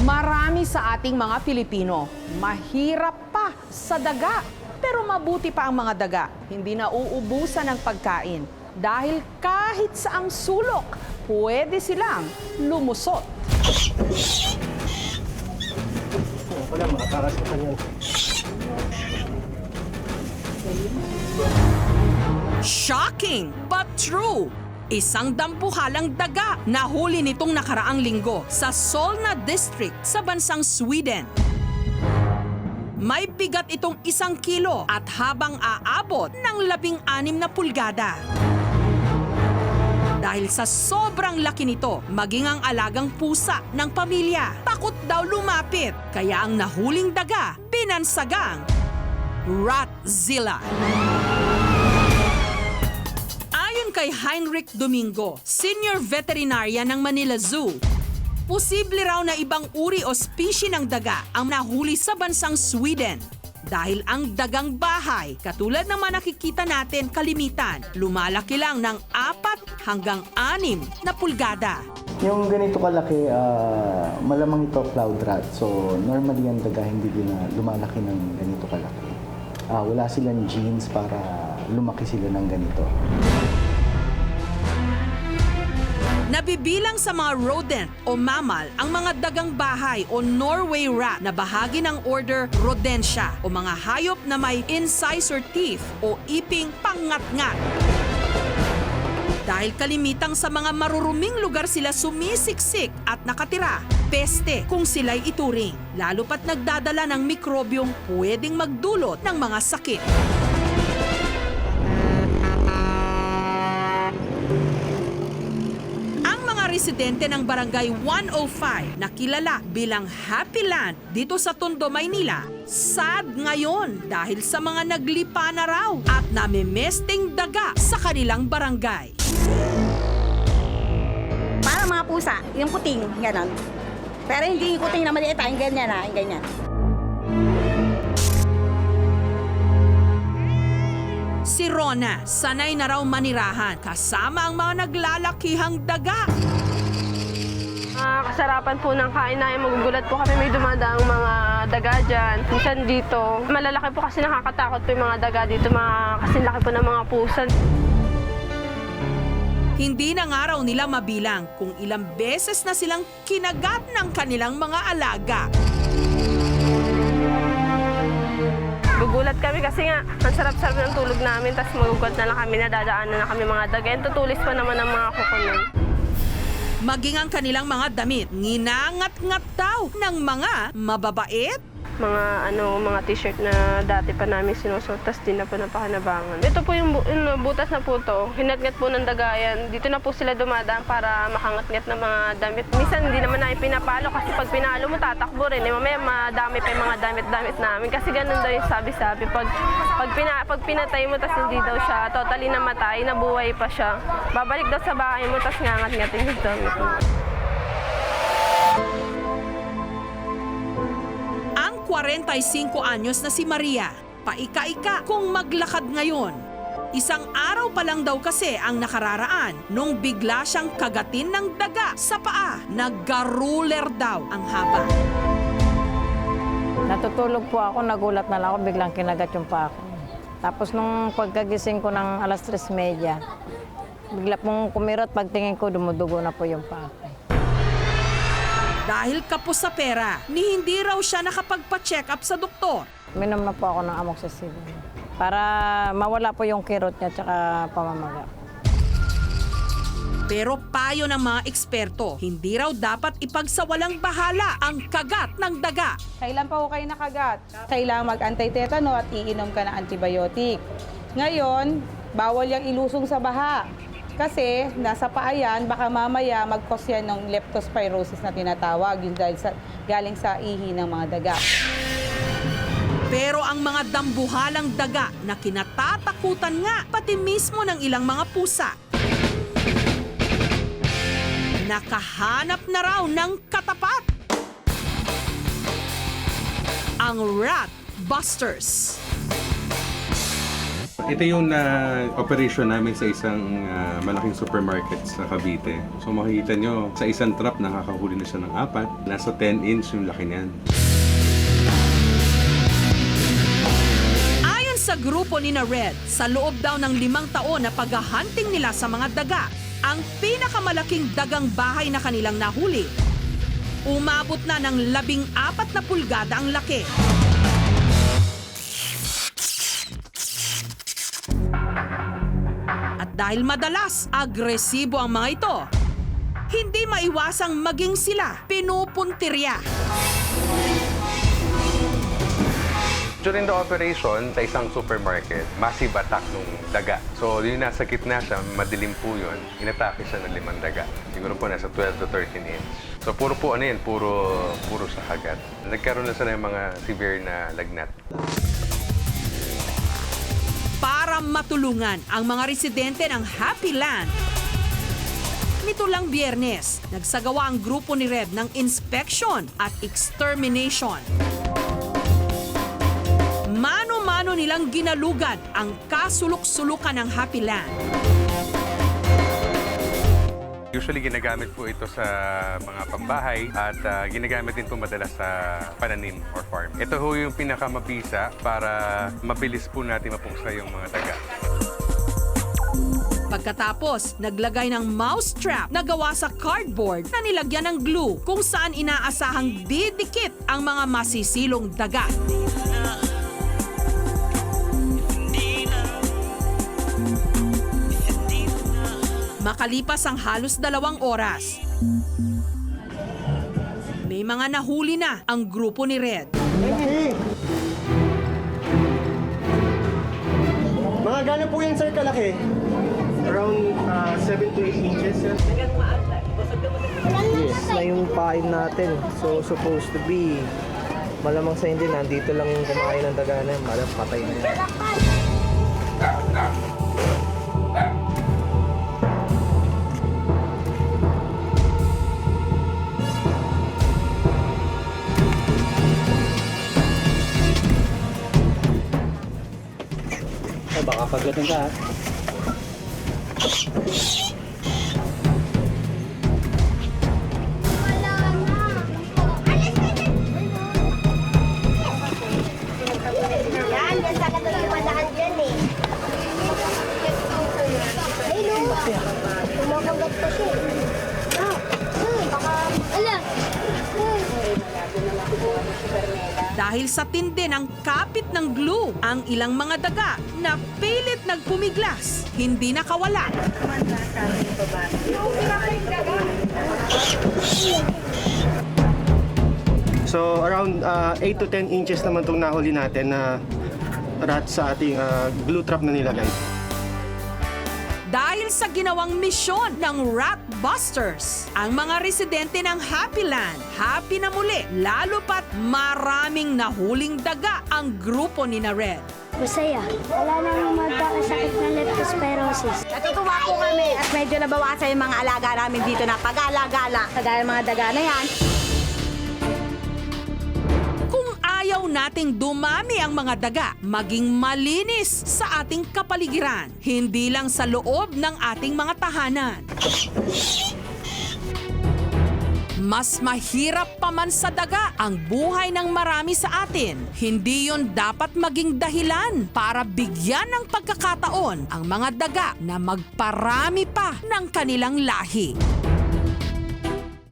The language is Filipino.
Marami sa ating mga Pilipino, mahirap pa sa daga. Pero mabuti pa ang mga daga, hindi na uubusan ng pagkain. Dahil kahit saang sulok, pwede silang lumusot. Wala, makakaras ko pa yan. Shocking but true! Isang dampuhalang daga nahuli nitong nakaraang linggo sa Solna District sa bansang Sweden. May bigat itong 1 kilo at habang aabot ng 16 na pulgada. Dahil sa sobrang laki nito, maging ang alagang pusa ng pamilya, takot daw lumapit. Kaya ang nahuling daga, binansagang Ratzilla. Ayon kay Heinrich Domingo, senior veterinarian ng Manila Zoo, posible raw na ibang uri o species ng daga ang nahuli sa bansang Sweden. Dahil ang dagang bahay, katulad ng mga nakikita natin kalimitan, lumalaki lang ng 4 hanggang 6 na pulgada. Yung ganito kalaki, malamang ito cloud rat. So normally ang daga hindi din na lumalaki ng ganito kalaki. Wala silang genes para lumaki sila ng ganito. Nabibilang sa mga rodent o mammal ang mga dagang bahay o Norway rat na bahagi ng order Rodentia o mga hayop na may incisor teeth o iping pangngat-ngat. Dahil kalimitang sa mga maruruming lugar sila sumisiksik at nakatira, peste kung sila'y ituring, lalo pat nagdadala ng mikrobyong pwedeng magdulot ng mga sakit. Residente ng Barangay 105 na kilala bilang Happy Land dito sa Tondo, Maynila, sad ngayon dahil sa mga naglipa na raw at namimesting daga sa kanilang barangay. Para mga pusa, yung kuting, gano'n. Pero hindi yung kuting na maliit, yung ganyan na, yung ganyan. Si Rona, sanay na raw manirahan kasama ang mga naglalakihang daga. Kasarapan po ng kain namin, magugulat po kami may dumadaang mga daga dyan. Minsan dito, malalaki po kasi nakakatakot po yung mga daga dito, kasi laki po ng mga pusa. Hindi na nga raw nila mabilang kung ilang beses na silang kinagat ng kanilang mga alaga. Gugulat kami kasi nga, ang sarap-sarap ng tulog namin, tapos magugulat na lang kami, nadadaanan na kami mga daga. And tutulis pa naman ang mga kuko nun. Maging ang kanilang mga damit, nginangat-ngat daw ng mga mababait. Mga t-shirt na dati pa namin sinusuot, tapos di na po napakanabangan. Ito po yung butas na po to, hinatngat po ng dagayan. Dito na po sila dumadaan para makangatngat ng mga damit. Minsan hindi naman namin pinapalo kasi pag pinalo mo tatakbo rin. Mamaya madami pa yung mga damit-damit namin kasi ganun daw yung sabi-sabi. Pag pinatay mo tapos hindi daw siya totally namatay, nabuhay pa siya. Babalik daw sa bahay mo tapos ngangat-ngatin yung damit mo. 45 anyos na si Maria, paika-ika kung maglakad ngayon. Isang araw pa lang daw kasi ang nakararaan nung bigla siyang kagatin ng daga sa paa. Naggaruler daw ang haba. Natutulog po ako, nagulat na lang ako, biglang kinagat yung paa ko. Tapos nung pagkagising ko ng 3:30, bigla pong kumirot, pagtingin ko dumudugo na po yung paa ko. Dahil kapos sa pera, ni hindi raw siya nakapagpa-check up sa doktor. Minom na po ako ng amoxicillin para mawala po yung kirot niya at pamamaga. Pero payo ng mga eksperto, hindi raw dapat ipagsawalang bahala ang kagat ng daga. Kailan pa ho kayo nakagat? Kailangan mag-anti-tetano at iinom ka ng antibiotic. Ngayon, bawal yung ilusong sa baha. Kasi nasa paa yan, baka mamaya mag-cause yan ng leptospirosis na tinatawag, yun dahil galing sa ihi ng mga daga. Pero ang mga dambuhalang daga na kinatatakutan nga pati mismo ng ilang mga pusa, nakahanap na raw ng katapat. Ang Rat Busters. Ito yung operation namin sa isang malaking supermarket sa Cavite. So makikita nyo, sa isang trap nakakahuli na siya ng 4. Nasa 10 inch yung laki niyan. Ayon sa grupo ni na Red, sa loob daw ng 5 taon na paghahunting nila sa mga daga, ang pinakamalaking dagang bahay na kanilang nahuli, umabot na ng 14 na pulgada ang laki. At dahil madalas agresibo ang mga ito, hindi maiwasang maging sila pinupuntirya. During the operation, sa isang supermarket, massive attack nung daga. So, yung nasa gitna siya, madilim po yun, inatake siya ng 5 daga. Siguro po nasa 12 to 13 inch. So, puro sa hagat. Nagkaroon na siya ng mga severe na lagnat. Para matulungan ang mga residente ng Happy Land, nito lang Biyernes, nagsagawa ang grupo ni Red ng inspection at extermination. Mano-mano nilang ginalugad ang kasulok-sulukan ng Happy Land. Usually ginagamit po ito sa mga pambahay at ginagamit din po madalas sa pananim or farm. Ito ho yung pinakamabisa para mabilis po natin mapuksa yung mga daga. Pagkatapos, naglagay ng mousetrap na gawa sa cardboard na nilagyan ng glue kung saan inaasahang didikit ang mga masisilong daga. Makalipas ang halos 2 oras, may mga nahuli na ang grupo ni Red. Mga gano'n po yan, sir, kalaki? Around 7 to 8 inches, sir. Yes, na yung pain natin. So, supposed to be, malamang sa hindi, nandito lang yung kumain ng daga na yan, malam patay na yan. Ay, baka pagdating ka, ha? Yan sa katulungan dyan eh. Ayun o. Kumakagat pa siya. Baka, ala. Dahil sa tindi ng kapit ng glue, ang ilang mga daga na pilit nagpumiglas, hindi nakawala. So, around 8 to 10 inches naman itong nahuli natin na rat sa ating glue trap na nilagay. Dahil sa ginawang misyon ng Rat Busters, ang mga residente ng Happy Land happy na muli, lalo pat maraming nahuling daga ang grupo ni na Red. Masaya. Wala nang magkakasakit ng leptospirosis. Natutuwa po kami at medyo nabawasan yung mga alaga namin dito na pag-alagala. Kagaya mga daga na yan. Kung ayaw nating dumami ang mga daga, maging malinis sa ating kapaligiran, hindi lang sa loob ng ating mga tahanan. Mas mahirap pa man sa daga ang buhay ng marami sa atin. Hindi yon dapat maging dahilan para bigyan ng pagkakataon ang mga daga na magparami pa ng kanilang lahi.